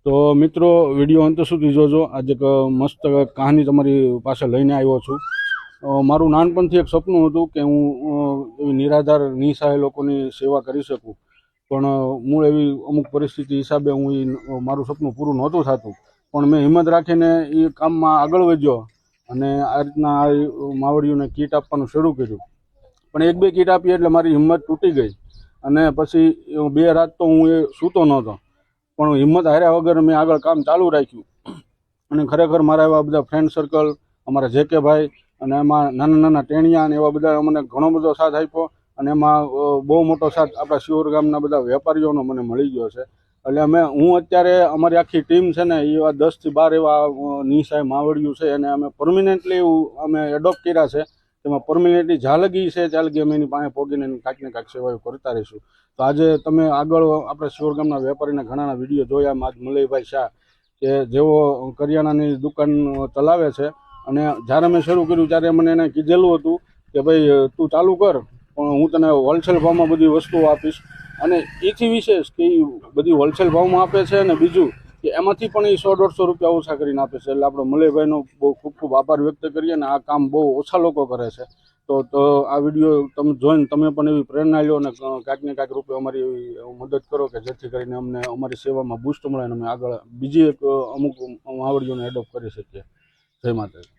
તો મિત્રો વિડીયો અંત સુધી જોજો। આજે એક મસ્ત કહાની તમારી પાસે લઈને આવ્યો છું। મારું નાનપણથી એક સપનું હતું કે હું એવી નિરાધાર નિસહાય લોકોની સેવા કરી શકું, પણ મૂળ એવી અમુક પરિસ્થિતિ હિસાબે હું મારું સપનું પૂરું નહોતું થતું, પણ મેં હિંમત રાખીને એ કામમાં આગળ વધ્યો અને આ રીતના આ માવડીઓને કીટ આપવાનું શરૂ કર્યું। પણ એક બે કીટ આપી એટલે મારી હિંમત તૂટી ગઈ અને પછી 2 રાત તો હું એ સૂતો નહોતો, પણ હિંમત હાર્યા વગર મેં આગળ કામ ચાલુ રાખ્યું। અને ખરેખર મારા એવા બધા ફ્રેન્ડ સર્કલ, અમારા જેકે ભાઈ અને એમાં નાના નાના ટેણિયા અને એવા બધા અમને ઘણો બધો સાથ આપ્યો। અને એમાં બહુ મોટો સાથ આપણા શિહોર ગામના બધા વેપારીઓનો મને મળી ગયો છે। એટલે હું અત્યારે અમારી આખી ટીમ છે ને, એવા 10 થી 12 એવા નિસહાય માવડિયું છે અને અમે પરમિનન્ટલી અમે એડોપ્ટ કર્યા છે। તેમાં પરમિનન્ટલી જ્યાં છે ત્યાં લગી અમે એની પાસે પહોંચીને કાંઈક ને કાંઈક સેવાઓ કરતા રહીશું। તો આજે તમે આગળ આપણે શિહોર ગામના વેપારીના ઘણાના વિડીયો જોયા। આજ મલયભાઈ શાહ કે જેઓ કરિયાણાની દુકાન ચલાવે છે, અને જ્યારે મેં શરૂ કર્યું ત્યારે મને એને કીધેલું હતું કે ભાઈ તું ચાલુ કર, પણ હું તને હોલસેલ ભાવમાં બધી વસ્તુઓ આપીશ। અને એથી વિશેષ કે એ બધી હોલસેલ ભાવમાં આપે છે, અને બીજું કે એમાંથી પણ એ 100-150 રૂપિયા ઓછા કરીને આપે છે। એટલે આપણે મલયભાઈનો બહુ ખૂબ ખૂબ આભાર વ્યક્ત કરીએ। અને આ કામ બહુ ઓછા લોકો કરે છે। તો આ વિડીયો તમે જોઈને તમે પણ એવી પ્રેરણા લો અને કાંઈક ને કાંઈક રૂપે અમારી એવી મદદ કરો કે જેથી કરીને અમને અમારી સેવામાં બૂસ્ટ મળે અને અમે આગળ બીજી એક અમુક માવડીઓને એડોપ્ટ કરી શકીએ। જય માતાજી।